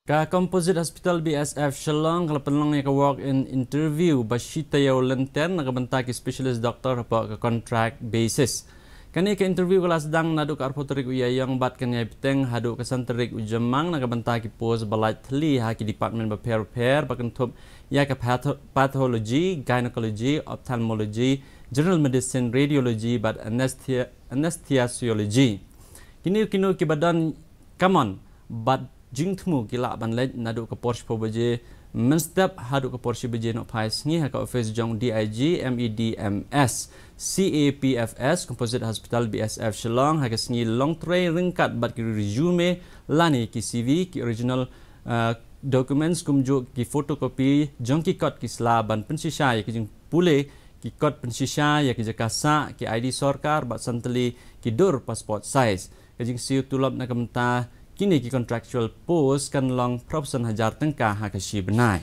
Ka Composite Hospital BSF Shillong kalau penlang yang walk-in interview basita yaw lenten nakabanta ki specialist doctor apa ke contract basis. Kani ke interview kala sedang nadu ka arpoterik uyayang bat kanya biteng hadu ke santerik ujamang nakabanta ki pos balat tli ha ki department ba pair bakentup ya ke pathology, gynecology, ophthalmology, general medicine, radiology bat anesthesiology. Kini ki badan kamon bat jingtmu gila banlet nadu ke Porsche pobaje menstep hadu ke Porsche baje no pais ngi ha ka office jong DIG MEDMS CAPFS Composite Hospital BSF Shillong ha ka sngi long tray ringkat bat ki resume lani ki CV ki original documents kumjo ki photocopy jong ki kot ki slaban pensisha ya ki jing pule ki kot pensisha ya ki jakasa ki ID sarkar bat santali ki dur passport size ka jing siu tulab na kamta kini ki contractual post kan long profesion hajar tengkah ha ka shi benai